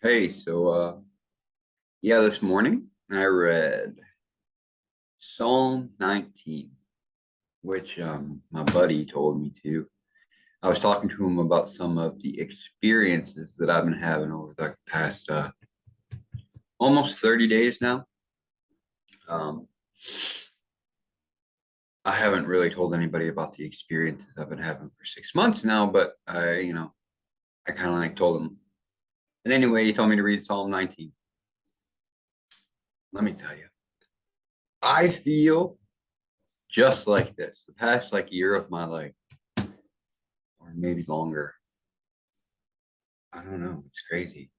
Hey, yeah, this morning I read Psalm 19, which my buddy told me to. I was talking to him about some of the experiences that I've been having over the past almost 30 days now. Um, I haven't really told anybody about the experiences I've been having for 6 months now, but I kind of like told him. And anyway, he told me to read Psalm 19. Let me tell you, I feel just like this the past like year of my life, or maybe longer. I don't know. It's crazy.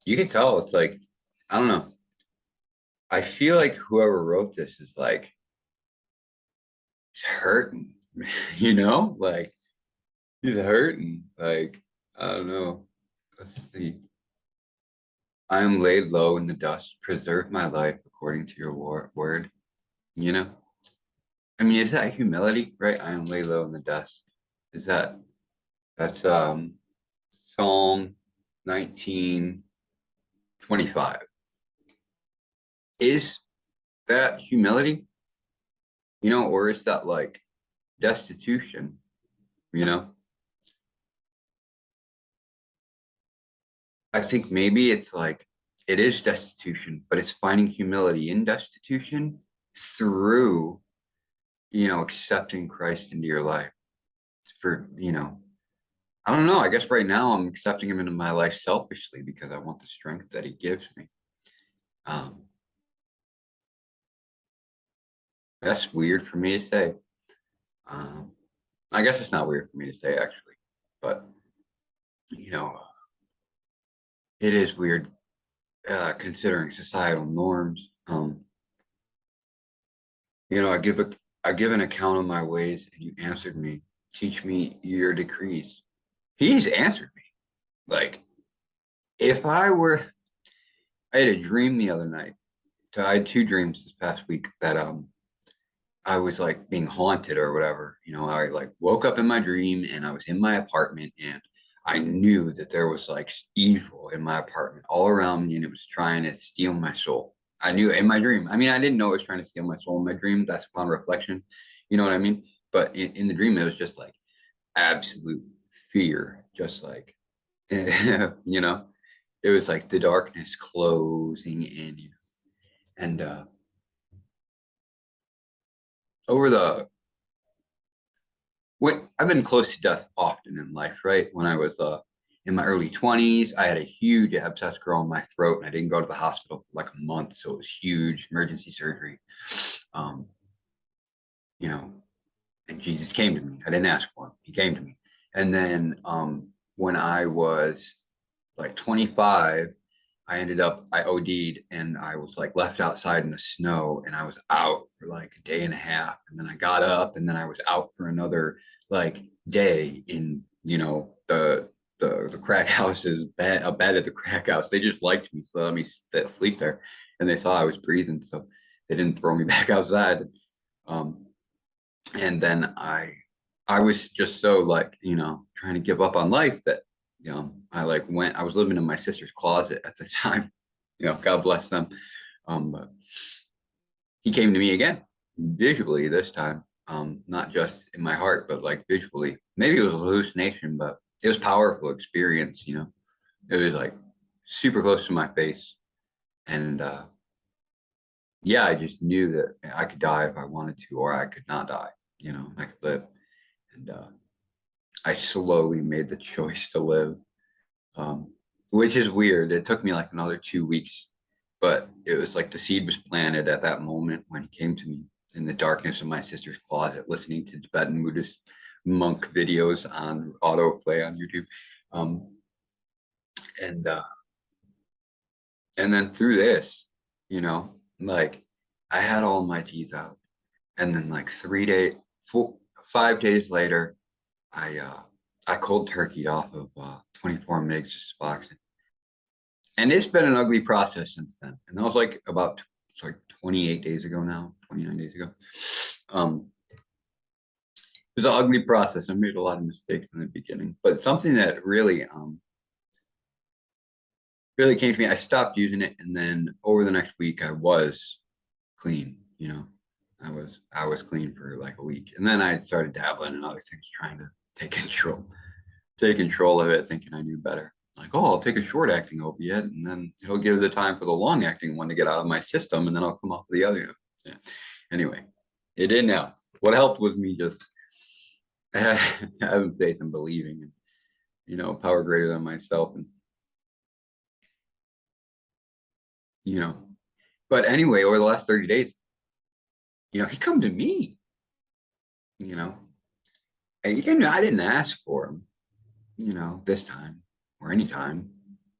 You can tell it's like, I don't know. I feel like whoever wrote this is like, he's hurting, you know? Like, he's hurting. Like, I don't know. Let's see. I am laid low in the dust. Preserve my life according to your word. You know? I mean, is that humility, right? I am laid low in the dust. Is that's Psalm 19:25. Is that humility? Or is that like destitution? You know, I think maybe it's like it is destitution, but it's finding humility in destitution through, accepting Christ into your life. I don't know. I guess right now I'm accepting him into my life selfishly because I want the strength that he gives me. Um, that's weird for me to say. Um, I guess it's not weird for me to say actually, but you know, it is weird considering societal norms. I give an account of my ways, and you answered me. Teach me your decrees. He's answered me. Like if I were, I had a dream the other night. So I had two dreams this past week that I was like being haunted or whatever. I like woke up in my dream and I was in my apartment and I knew that there was like evil in my apartment all around me and it was trying to steal my soul. I knew it in my dream. I mean, I didn't know it was trying to steal my soul in my dream. That's upon reflection. You know what I mean? But in the dream, it was just like absolute fear, just like, you know, it was like the darkness closing in you. And over the when I've been close to death often in life, right? When I was in my early 20s, I had a huge abscess grow in my throat and I didn't go to the hospital for like a month. So it was huge emergency surgery. Um, you know, and Jesus came to me. I didn't ask for him. He came to me. And then when I was like 25, I OD'd and I was like left outside in the snow and I was out for like a day and a half. And then I got up and then I was out for another like day in, the crack house's bed, a bed at the crack house. They just liked me. So they let me sleep there. And they saw I was breathing. So they didn't throw me back outside. Um, and then I was just so like trying to give up on life that I was living in my sister's closet at the time. God bless them. But he came to me again visually this time, not just in my heart but like visually. Maybe it was a hallucination, but it was powerful experience. It was like super close to my face. And yeah, I just knew that I could die if I wanted to, or I could not die. I could live. And I slowly made the choice to live, um, which is weird. It took me like another 2 weeks, but it was like the seed was planted at that moment when he came to me in the darkness of my sister's closet, listening to Tibetan Buddhist monk videos on autoplay on YouTube. Um, and and then through this, like I had all my teeth out, and then like 5 days later, I uh I cold turkeyed off of 24 mgs of Suboxone. And it's been an ugly process since then. And that was like it's like 28 days ago now, 29 days ago. It was an ugly process. I made a lot of mistakes in the beginning, but something that really really came to me. I stopped using it, and then over the next week, I was clean. I was clean for like a week, and then I started dabbling in other things, trying to take control of it, thinking I knew better. Like, oh, I'll take a short acting opiate, and then it'll give the time for the long acting one to get out of my system, and then I'll come off the other. Yeah. Anyway, it didn't help. What helped was me just having faith and believing, and power greater than myself, and you know. But anyway, over the last 30 days, he come to me. You know, and I didn't ask for him. This time or any time.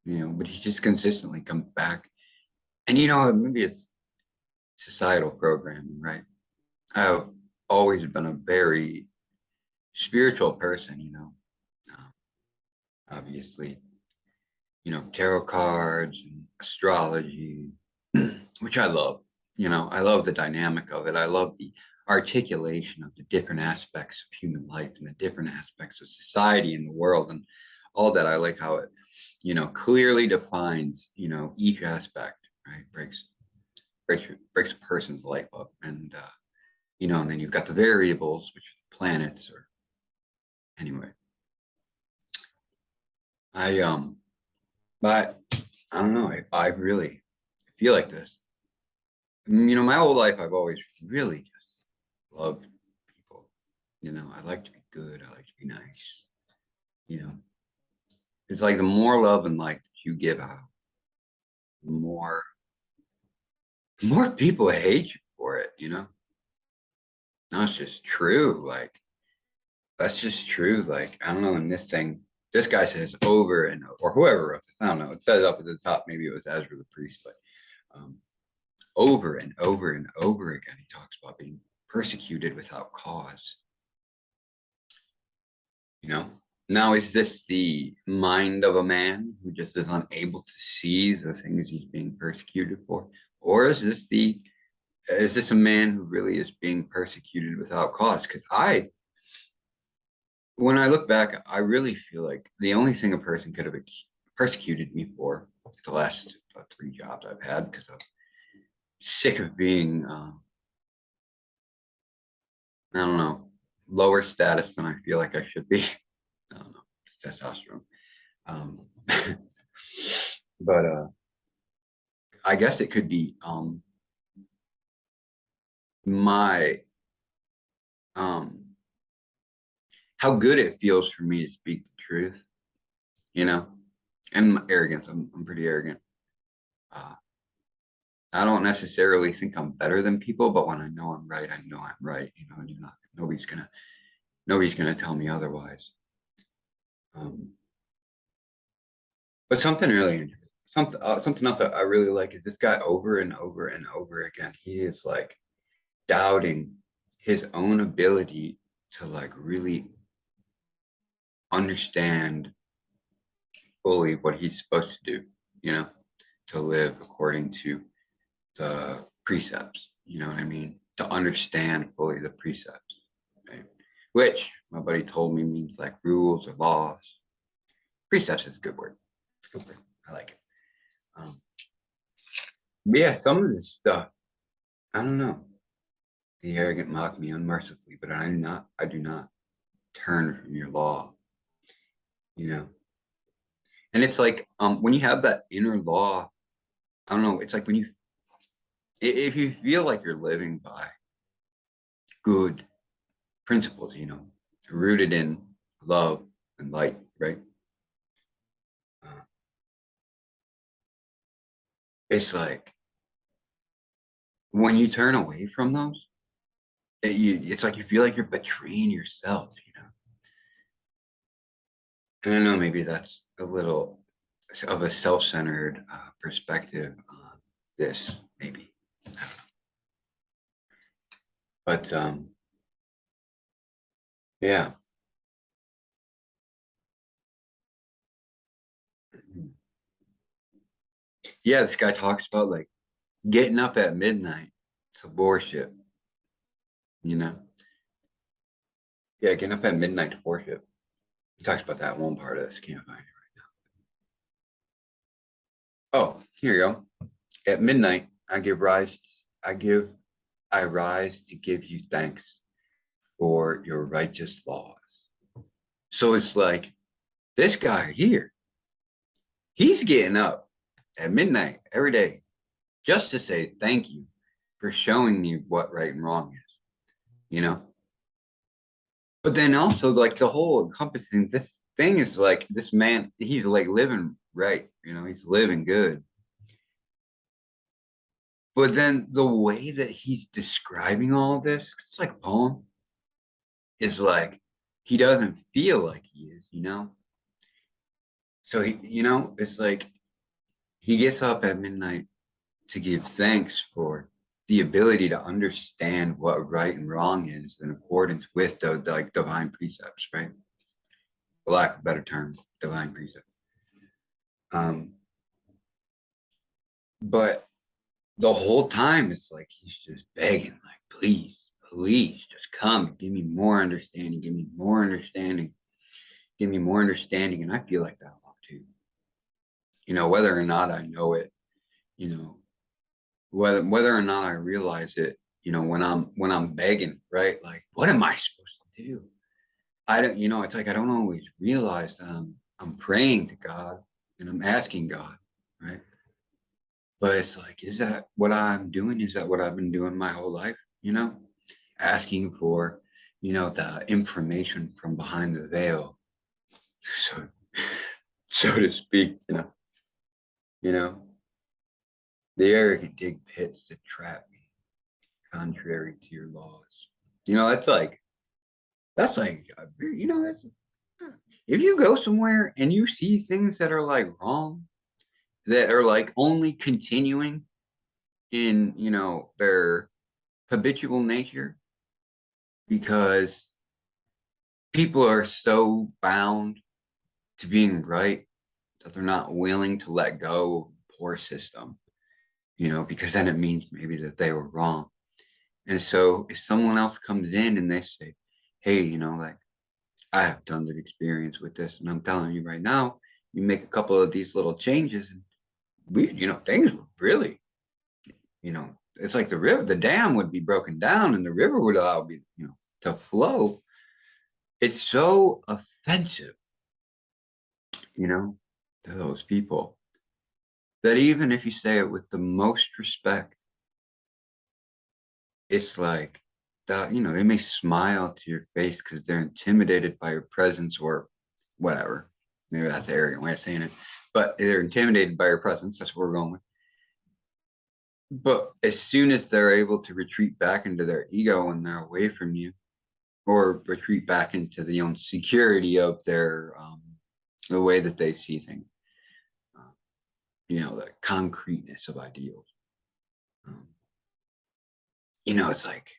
But he just consistently comes back, and maybe it's societal programming, right? I've always been a very spiritual person. Obviously, tarot cards and astrology, which I love. I love the dynamic of it. I love the articulation of the different aspects of human life and the different aspects of society and the world and all that. I like how it, clearly defines, each aspect, right? Breaks a person's life up. And then you've got the variables, which are the planets, or anyway. I but I don't know. I really feel like this. My whole life I've always really just loved people. I like to be good. I like to be nice. You know, it's like the more love and light that you give out, the more people hate you for it. No, it's just true. Like that's just true. Like I don't know. In this guy says over and or whoever wrote this. I don't know. It says up at the top. Maybe it was Ezra the priest, but um, over and over and over again, he talks about being persecuted without cause. Now is this the mind of a man who just is unable to see the things he's being persecuted for, or is this a man who really is being persecuted without cause? Because when I look back, I really feel like the only thing a person could have persecuted me for the last 3 jobs I've had, because I'm sick of being I don't know, lower status than I feel like I should be. I don't know, it's testosterone. Um, but I guess it could be my um how good it feels for me to speak the truth, you know, and my arrogance. I'm pretty arrogant. Uh, I don't necessarily think I'm better than people, but when I know I'm right, I know I'm right. And nobody's gonna tell me otherwise. Um, but something else that I really like is this guy over and over and over again. He is like doubting his own ability to like really understand fully what he's supposed to do, to live according to the precepts. You know what I mean? To understand fully the precepts, right? Which my buddy told me means like rules or laws. Precepts is a good word. It's a good word. I like it. Um, but yeah, some of this stuff, I don't know. The arrogant mock me unmercifully, but I do not turn from your law, you know. And it's like when you have that inner law, I don't know, it's like when if you feel like you're living by good principles, rooted in love and light, right? Uh, it's like when you turn away from those, it's like you feel like you're betraying yourself. And I know maybe that's a little of a self-centered perspective on this, maybe. But yeah. Yeah, this guy talks about like getting up at midnight to worship, you know? Yeah, getting up at midnight to worship. He talks about that one part of this. Can't find it. Oh, here you go. At midnight, I give, I rise to give you thanks for your righteous laws. So it's like this guy here, he's getting up at midnight every day just to say thank you for showing me what right and wrong is, you know? But then also like the whole encompassing this thing is like this man, he's like living right, he's living good. But then the way that he's describing all this, it's like a poem, is like he doesn't feel like he is. So it's like he gets up at midnight to give thanks for the ability to understand what right and wrong is in accordance with the like divine precepts, right? For lack of a better term, divine precept. Um, but the whole time it's like he's just begging, like, please, please, just come and give me more understanding, give me more understanding, give me more understanding. And I feel like that a lot too. Whether or not I know it, you know, whether or not I realize it, when I'm begging, right? Like, what am I supposed to do? I don't, it's like I don't always realize that I'm praying to God and I'm asking God, right? But it's like, is that what I'm doing? Is that what I've been doing my whole life? Asking for, the information from behind the veil, so so to speak. You know, the arrogant dig pits to trap me, contrary to your laws. That's if you go somewhere and you see things that are like wrong, that are like only continuing in, their habitual nature, because people are so bound to being right that they're not willing to let go of the poor system, because then it means maybe that they were wrong. And so if someone else comes in and they say, hey, like, I have tons of experience with this, and I'm telling you right now, you make a couple of these little changes, and things would really, it's like the dam would be broken down, and the river would allow to flow. It's so offensive, you know, to those people, that even if you say it with the most respect, it's like that, they may smile to your face because they're intimidated by your presence or whatever. Maybe that's the arrogant way of saying it, but they're intimidated by your presence. That's what we're going with. But as soon as they're able to retreat back into their ego when they're away from you, or retreat back into the own security of their the way that they see things, uh, the concreteness of ideals. Um, it's like,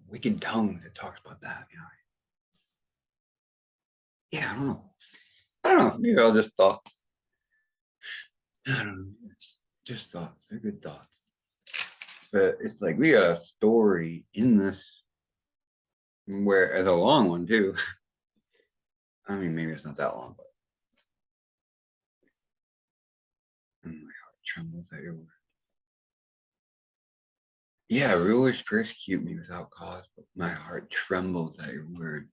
Wicked Tones that talks about that. Yeah, I don't know. I don't know. Maybe I'll just thoughts. I don't know. Just thoughts. They're good thoughts. But it's like we got a story in this where it's a long one too. I mean, maybe it's not that long, but my heart trembles at your word. Yeah, rulers persecute me without cause, but my heart trembles at your word.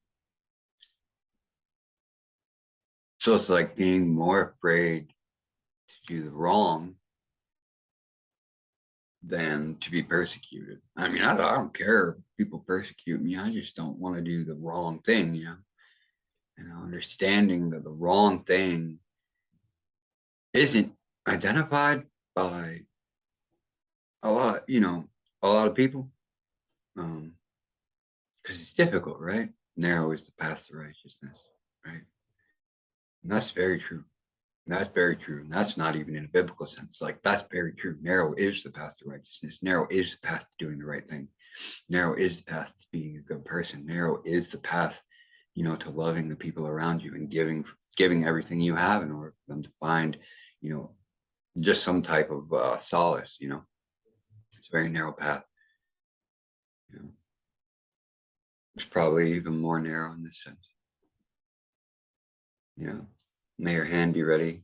So it's like being more afraid to do the wrong than to be persecuted. I mean, I don't care if people persecute me. I just don't want to do the wrong thing. Understanding that the wrong thing isn't identified by a lot of people. Because it's difficult, right? Narrow is the path to righteousness, right? And that's very true. That's very true. And that's not even in a biblical sense. Like, that's very true. Narrow is the path to righteousness. Narrow is the path to doing the right thing. Narrow is the path to being a good person. Narrow is the path, to loving the people around you and giving everything you have in order for them to find, you know, just some type of solace. It's a very narrow path. You know, it's probably even more narrow in this sense. May your hand be ready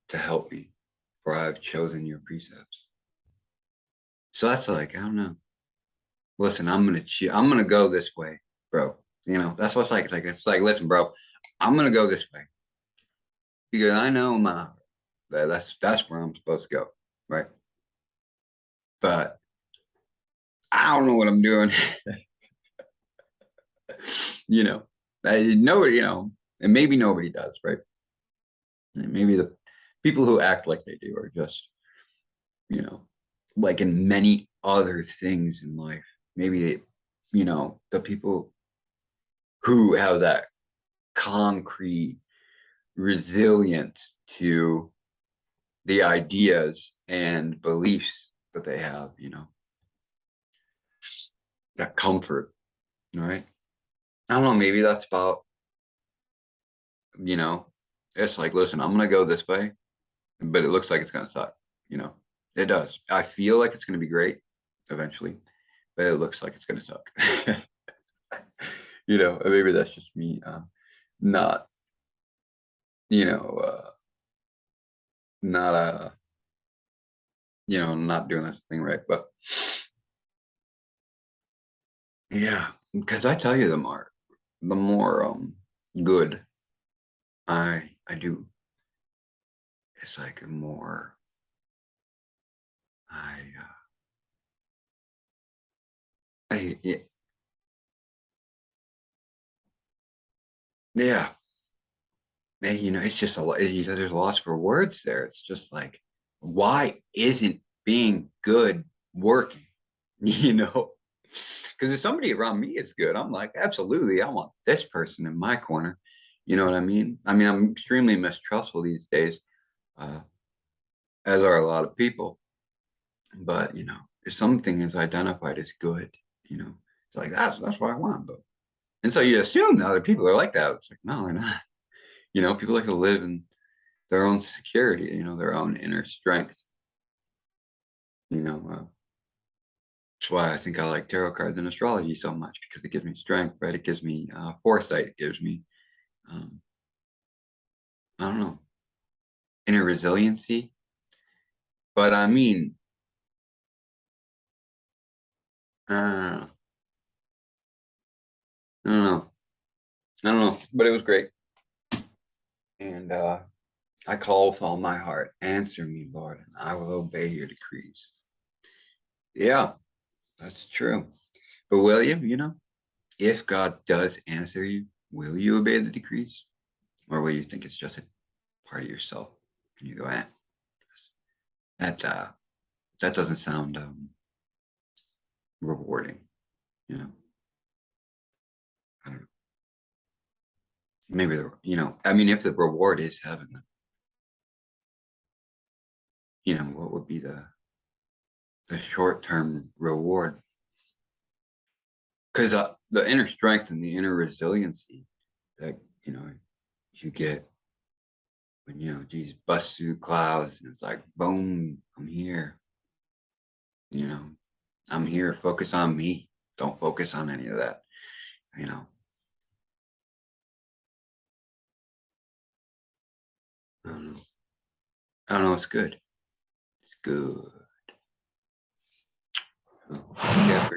to help me for I have chosen your precepts. So that's like, I don't know. Listen, I'm gonna go this way, bro. That's what's like. It's like, listen, bro, I'm gonna go this way because I know that's where I'm supposed to go, right? But I don't know what I'm doing. you know, nobody, and maybe nobody does, right? And maybe the people who act like they do are just, you know, like in many other things in life. Maybe, the people who have that concrete resilience to the ideas and beliefs that they have, that comfort, right? I don't know, maybe that's about, you know, it's like, listen, I'm gonna go this way, but it looks like it's gonna suck, you know. It does. I feel like it's gonna be great eventually, but it looks like it's gonna suck. Maybe that's just me not, you know, not not doing this thing right. But yeah, because I tell you, the more good I do, it's like the more I yeah, and it's just a lot. There's lots for words there. It's just like, why isn't being good working? You know, because if somebody around me is good, I'm like, absolutely, I want this person in my corner. You know what I mean? I mean, I'm extremely mistrustful these days, uh, as are a lot of people. But if something is identified as good, it's like that's what I want. But and so you assume that other people are like that. It's like, no, they're not. People like to live in their own security, their own inner strength. That's why I think I like tarot cards and astrology so much because it gives me strength, right? It gives me foresight. It gives me, um, I don't know, inner resiliency. But I mean, uh, I don't know. I don't know. But it was great. And I call with all my heart, answer me, Lord, and I will obey your decrees. Yeah, that's true. But will you, if God does answer you, will you obey the decrees? Or will you think it's just a part of yourself? And you go, that that doesn't sound rewarding, you know. I don't know. Maybe I mean, if the reward is heaven, then, what would be the short-term reward? Because the inner strength and the inner resiliency that you get when Jesus busts through the clouds and it's like boom, I'm here. you know I'm here, focus on me, don't focus on any of that. you know I don't know. I don't know, it's good. It's good. Oh, yeah,